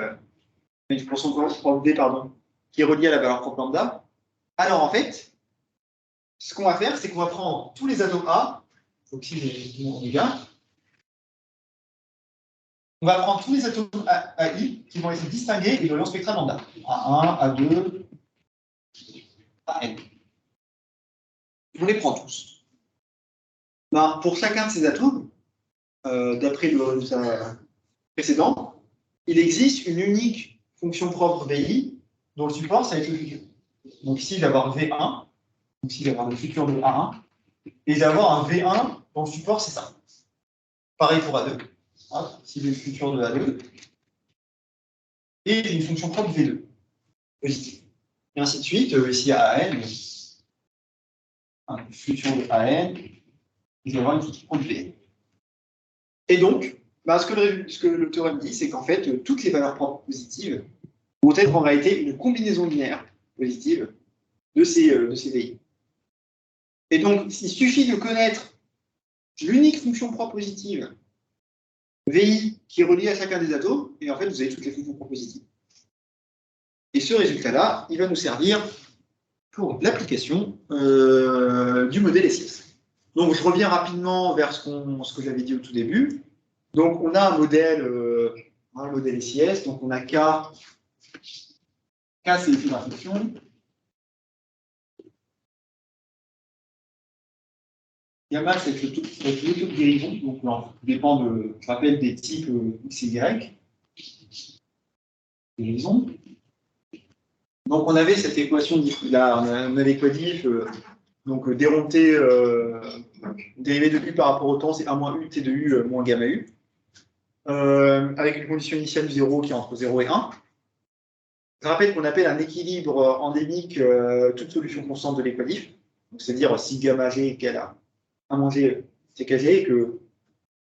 une fonction propre V, pardon, qui est reliée à la valeur propre lambda, alors en fait, ce qu'on va faire, c'est qu'on va prendre tous les atomes A, donc ici mon oméga, on va prendre tous les atomes AI qui vont être distingués et de rayon spectral lambda. A1, A2, AN. On les prend tous. Pour chacun de ces atomes, d'après le résultat précédent, il existe une unique fonction propre VI dont le support, ça va être le futur. Donc ici, il va y avoir V1, donc ici, il va y avoir le futur de A1, et il va y avoir un V1 dont le support, c'est ça. Pareil pour A2. Ici, le futur de A2. Et une fonction propre V2, positive. Et ainsi de suite, ici à AN, le futur de AN, il va y avoir une fonction propre V. Et donc, ce que le théorème dit, c'est qu'en fait, toutes les valeurs propres positives vont être en réalité une combinaison linéaire positive de ces VI. Et donc, il suffit de connaître l'unique fonction propre positive VI qui est reliée à chacun des atomes, et en fait, vous avez toutes les fonctions propres positives. Et ce résultat-là, il va nous servir pour l'application du modèle SIS. Donc, je reviens rapidement vers ce que j'avais dit au tout début. Donc, on a un modèle SIS, donc on a K, c'est l'effet d'inflexion. Gamma, c'est le taux de guérison, donc ça dépend je rappelle, des types X et Y. Guérison. Donc on avait cette équation là, on avait quoi diff, donc déronté, dérivé de U par rapport au temps, c'est 1 moins U, T de U moins gamma U, avec une condition initiale du 0 qui est entre 0 et 1. Je rappelle qu'on appelle un équilibre endémique toute solution constante de l'équadif, c'est-à-dire si gamma G égale à 1 moins G, c'est KG, et que,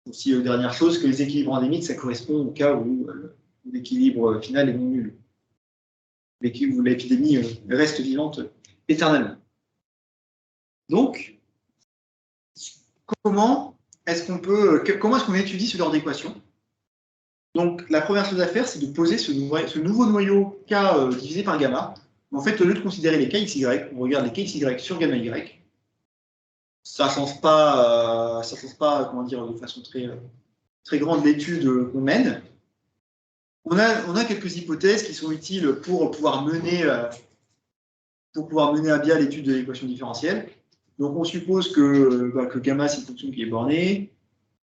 aussi dernière chose, que les équilibres endémiques, ça correspond au cas où l'équilibre final est non nul. Où l'épidémie reste vivante éternellement. Donc, comment est-ce qu'on étudie ce genre d'équation? Donc, la première chose à faire, c'est de poser ce nouveau noyau K divisé par gamma. En fait, au lieu de considérer les KXY, on regarde les KXY sur gamma Y. Ça ne change pas, comment dire, de façon très grande l'étude qu'on mène. On a quelques hypothèses qui sont utiles pour pouvoir mener à bien l'étude de l'équation différentielle. Donc, on suppose que gamma, c'est une fonction qui est bornée,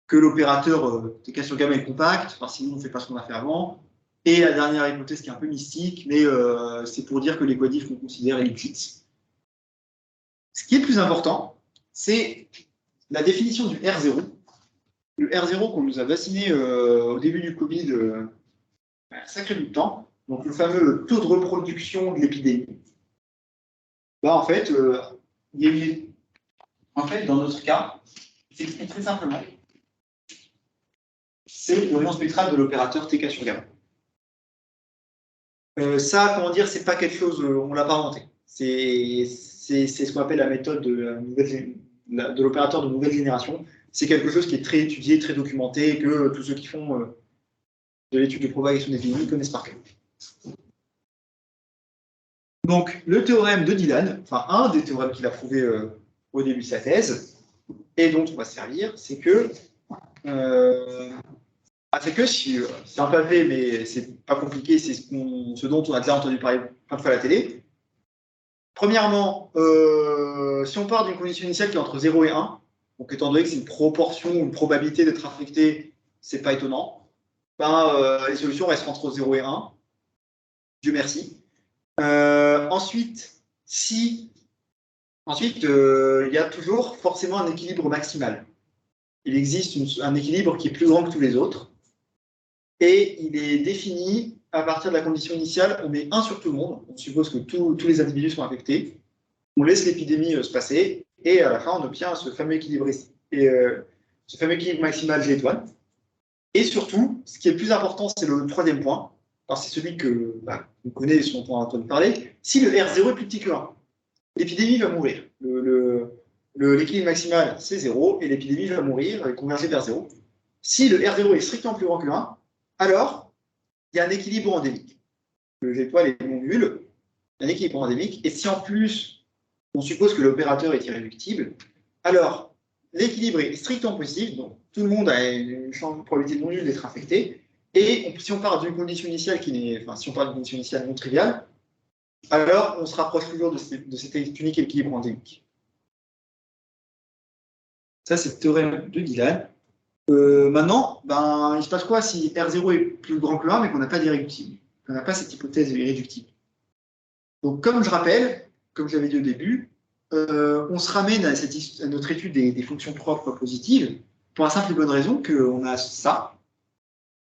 que l'opérateur TK sur gamma est compact, enfin, sinon on ne fait pas ce qu'on a fait avant. Et la dernière hypothèse qui est un peu mystique, mais c'est pour dire que l'équadif qu'on considère est Lipschitz. Ce qui est le plus important, c'est la définition du R0. Le R0 qu'on nous a vacciné au début du Covid, un sacré bout de temps, donc le fameux taux de reproduction de l'épidémie. Bah, en fait, dans notre cas, c'est expliqué très simplement. C'est le rayon spectral de l'opérateur TK sur gamma. Ça, comment dire, c'est pas quelque chose, on l'a pas inventé. C'est ce qu'on appelle la méthode de l'opérateur de nouvelle génération. C'est quelque chose qui est très étudié, très documenté, et que tous ceux qui font de l'étude de propagation des épidémies connaissent par cœur. Donc, le théorème de Dylan, enfin un des théorèmes qu'il a prouvé au début de sa thèse, et dont on va se servir, c'est que c'est un pavé, mais c'est pas compliqué, c'est ce dont on a déjà entendu parler plein de fois à la télé. Premièrement, si on part d'une condition initiale qui est entre 0 et 1, donc étant donné que c'est une proportion, une probabilité d'être affecté, c'est pas étonnant, les solutions restent entre 0 et 1. Dieu merci. Ensuite, il y a toujours forcément un équilibre maximal. Il existe un équilibre qui est plus grand que tous les autres. Et il est défini à partir de la condition initiale, on met 1 sur tout le monde, on suppose que tous les individus sont affectés, on laisse l'épidémie se passer, et à la fin, on obtient ce fameux équilibre maximal G étoile. Et surtout, ce qui est le plus important, c'est le troisième point, alors c'est celui que on connaît, dont on a entendu parler, si le R0 est plus petit que 1, l'épidémie va mourir. L'équilibre maximal, c'est 0, et l'épidémie va mourir et converger vers 0. Si le R0 est strictement plus grand que 1, alors, il y a un équilibre endémique. Le G étoile est non nul, il y a un équilibre endémique, et si en plus, on suppose que l'opérateur est irréductible, alors, l'équilibre est strictement positif, donc tout le monde a une probabilité non nulle d'être affecté, et si on part d'une condition initiale si on part d'une condition initiale non triviale, alors on se rapproche toujours de cet unique équilibre endémique. Ça, c'est le théorème de Dylan. Maintenant, il se passe quoi si R0 est plus grand que 1, mais qu'on n'a pas d'irréductible, qu'on n'a pas cette hypothèse irréductible. Donc, comme je rappelle, comme j'avais dit au début, on se ramène à notre étude des fonctions propres positives pour la simple et bonne raison qu'on a ça.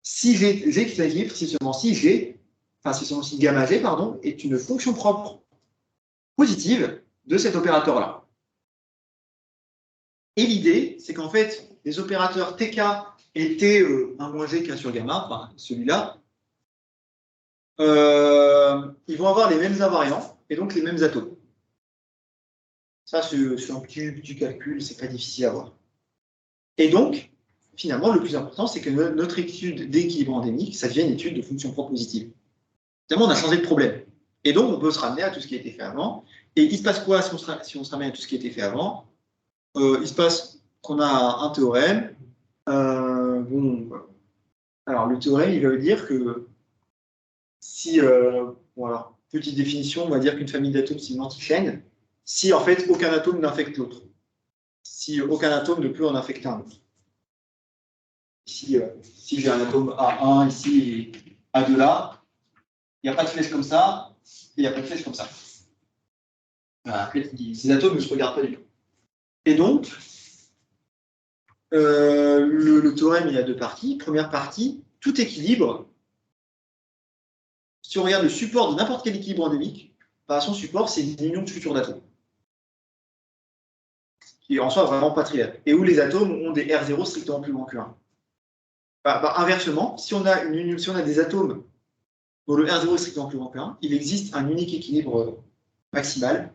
Si G qui s'équilibre, c'est seulement si gamma G, pardon, est une fonction propre positive de cet opérateur-là. Et l'idée, c'est qu'en fait, les opérateurs TK et T, 1 G K sur gamma, enfin celui-là, ils vont avoir les mêmes invariants et donc les mêmes atomes. Ça, c'est un petit calcul, c'est pas difficile à voir. Et donc, finalement, le plus important, c'est que notre étude d'équilibre endémique, ça devient une étude de fonction propre positive. Finalement, on a changé de problème. Et donc, on peut se ramener à tout ce qui a été fait avant. Et il se passe quoi si on se ramène à tout ce qui a été fait avant? Il se passe qu'on a un théorème. Alors, le théorème, il va dire que si, petite définition, on va dire qu'une famille d'atomes, c'est une antichaîne, si en fait aucun atome n'infecte l'autre. Si aucun atome ne peut en infecter un autre. Si j'ai un atome A1 ici et A2 là, il n'y a pas de flèche comme ça, et il n'y a pas de flèche comme ça. Voilà, ces atomes ne se regardent pas du tout. Et donc, le théorème, il a 2 parties. Première partie, tout équilibre. Si on regarde le support de n'importe quel équilibre endémique, son support, c'est une union de futurs d'atomes. Qui en soi vraiment pas trivial. Et où les atomes ont des R0 strictement plus grands que 1. Inversement, si on a des atomes dont le R0 est strictement plus grand que 1, il existe un unique équilibre maximal.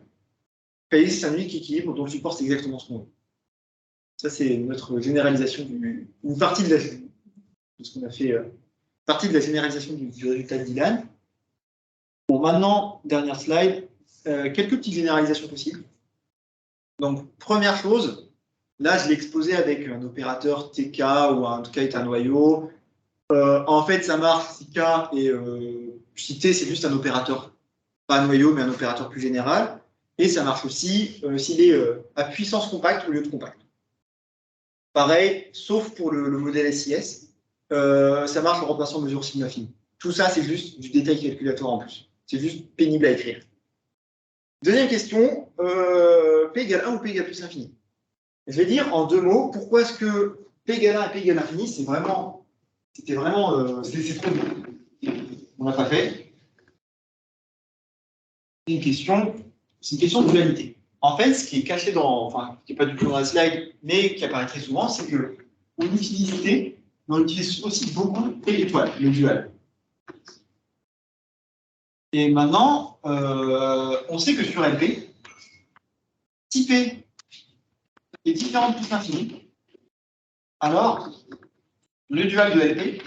Il existe un unique équilibre dont le support, c'est exactement ce qu'on veut. Ça, c'est notre généralisation une partie de ce qu'on a fait partie de la généralisation du résultat de Dylan. Bon, maintenant, dernière slide, quelques petites généralisations possibles. Donc, première chose, là, je l'ai exposé avec un opérateur TK ou en tout cas est un noyau. En fait, ça marche si K et si T, c'est juste un opérateur, pas un noyau, mais un opérateur plus général. Et ça marche aussi s'il est à puissance compacte au lieu de compact. Pareil, sauf pour le modèle SIS, ça marche en remplaçant mesure sigma fine. Tout ça, c'est juste du détail calculatoire en plus. C'est juste pénible à écrire. Deuxième question, P égale 1 ou P égale plus infini? Je vais dire en 2 mots, pourquoi est-ce que P égale 1 et P égale infini, c'est trop bon. On l'a pas fait. C'est une question de dualité. En fait, ce qui est caché enfin, qui n'est pas du tout dans la slide, mais qui apparaît très souvent, c'est que on utilise aussi beaucoup P étoile, le dual. Et maintenant, on sait que sur LP, si P est différent de plus l'infini, alors le dual de LP,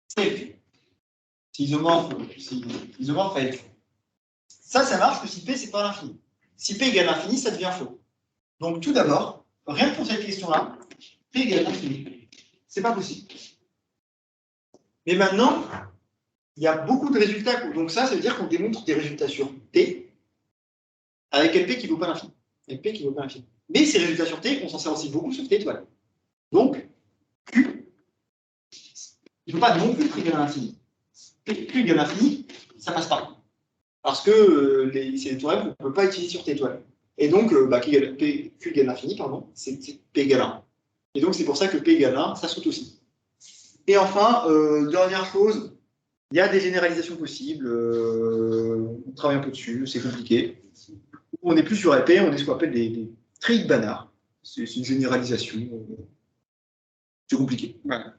c'est LP. C'est isomorphe à LP. Ça marche que si P, c'est pas l'infini. Si P égale l'infini, ça devient faux. Donc tout d'abord, rien que pour cette question-là, P égale l'infini. C'est pas possible. Mais maintenant, il y a beaucoup de résultats. Donc ça veut dire qu'on démontre des résultats sur T avec LP qui ne vaut pas l'infini. LP qui vaut pas l'infini. Mais ces résultats sur T, on s'en sert aussi beaucoup sur T étoile. Donc, Q, il ne faut pas non plus Q égale l'infini. Q égale l'infini, ça passe pas. Parce que ces théorèmes, on ne peut pas utiliser sur T étoile. Et donc, Q égale l'infini, pardon, c'est P égale 1. Et donc, c'est pour ça que P égale 1, ça saute aussi. Et enfin, dernière chose, il y a des généralisations possibles. On travaille un peu dessus, c'est compliqué. On n'est plus sur LP, on est ce qu'on appelle des trig banards. C'est une généralisation. C'est compliqué. Voilà.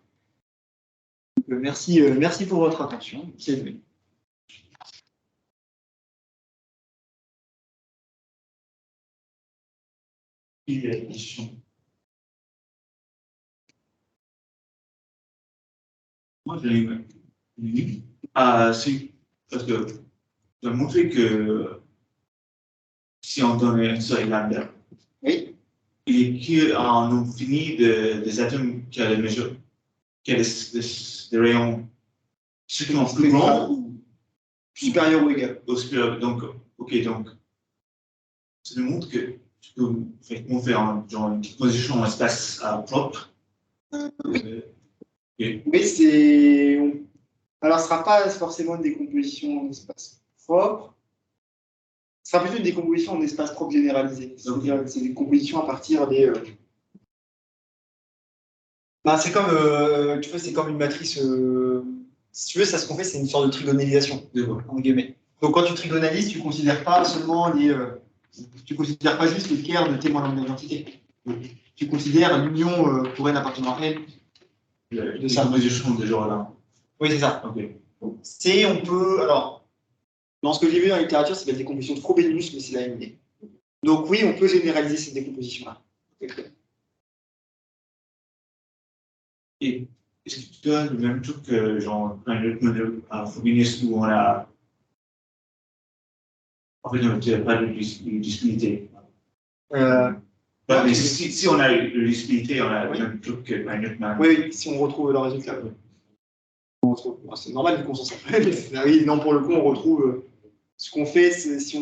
Merci pour votre attention. C'est venu. Il y a des questions. Moi, j'ai une idée. Si, parce que je vais montrer que si on donne une série lambda, Oui. il y a un nombre fini des atomes qui a des mesures, qui a des rayons strictement plus grands ou supérieur ou égal. supérieur. Donc, ok, donc, ça nous montre que tu peux faire une décomposition en espace propre. Okay. Mais c'est. Alors, ce ne sera pas forcément une décomposition en espace propre. Ce sera plutôt une décomposition en espace propre généralisé. C'est-à-dire que c'est une décomposition à partir des. C'est comme, tu vois, c'est comme une matrice. Si tu veux, ça ce qu'on fait, c'est une sorte de trigonalisation. En guillemets. Donc, quand tu trigonalises, tu ne considères pas seulement tu considères pas juste les tiers de T moins lambda d'identité. Tu considères l'union pour n appartenant à n. De ça. De genre là. Oui, c'est ça. Okay. On peut. Alors, dans ce que j'ai vu dans la littérature, c'est la décomposition de Frobenius, mais c'est la même idée. Donc, oui, on peut généraliser cette décomposition-là. Et est-ce que tu as le même truc que genre un autre modèle à Frobenius où on a. En fait, on n'a pas de disponibilité. Mais si on a une disponibilité, on a le même truc que un autre modèle. Oui, si on retrouve le résultat. C'est normal vu qu'on s'en sort. Oui, non, pour le coup, on retrouve ce qu'on fait, si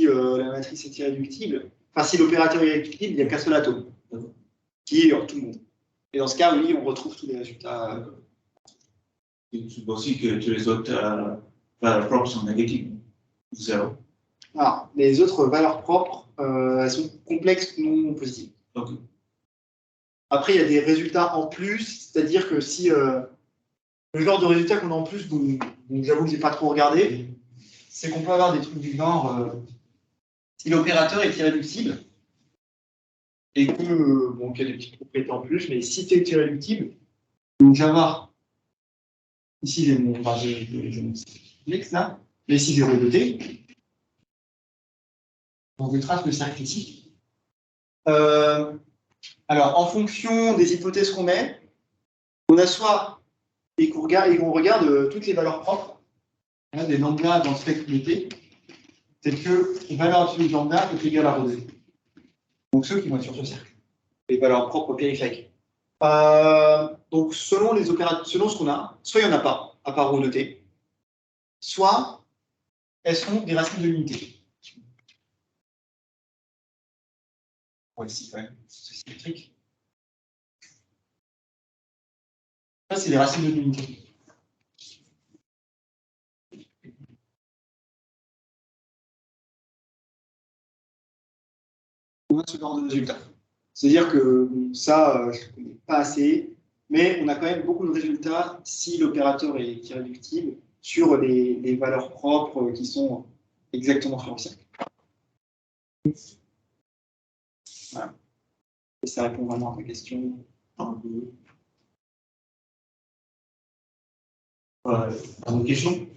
la matrice est irréductible, enfin si l'opérateur est irréductible, il n'y a qu'un seul atome, qui est tout le monde. Et dans ce cas, oui, on retrouve tous les résultats. Tu sais aussi que tous les autres valeurs propres sont négatives. 0. Alors, les autres valeurs propres, elles sont complexes, non positives. Okay. Après, il y a des résultats en plus, c'est-à-dire que si le genre de résultat qu'on a en plus, donc j'avoue que je n'ai pas trop regardé, c'est qu'on peut avoir des trucs du genre, si l'opérateur est irréductible, et que, qu'il y a des petites propriétés en plus, mais si c'est irréductible, donc j'avoir ici j'ai mon X là, mais ici 0 de t. Donc je trace le cercle ici. Alors, en fonction des hypothèses qu'on met, on a soit et qu'on regarde toutes les valeurs propres des lambda dans le spectre unité, telles que la valeur absolue de lambda est égale à rho. Donc ceux qui vont être sur ce cercle, les valeurs propres périphériques. Donc selon les opérateurs, selon ce qu'on a, soit il n'y en a pas, à part rho de t, soit elles sont des racines de l'unité. Ouais, ici quand même, c'est symétrique. Ça, c'est les racines de l'unité. On a ce genre de résultat. C'est-à-dire que ça, je ne connais pas assez, mais on a quand même beaucoup de résultats si l'opérateur est irréductible sur les valeurs propres qui sont exactement sur le cercle. Voilà. Et ça répond vraiment à ta question. Une question?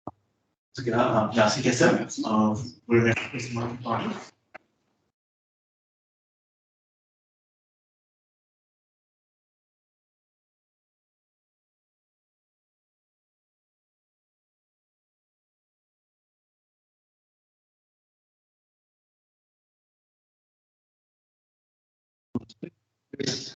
En tout cas, merci Kassem. Merci. Vous pouvez mettre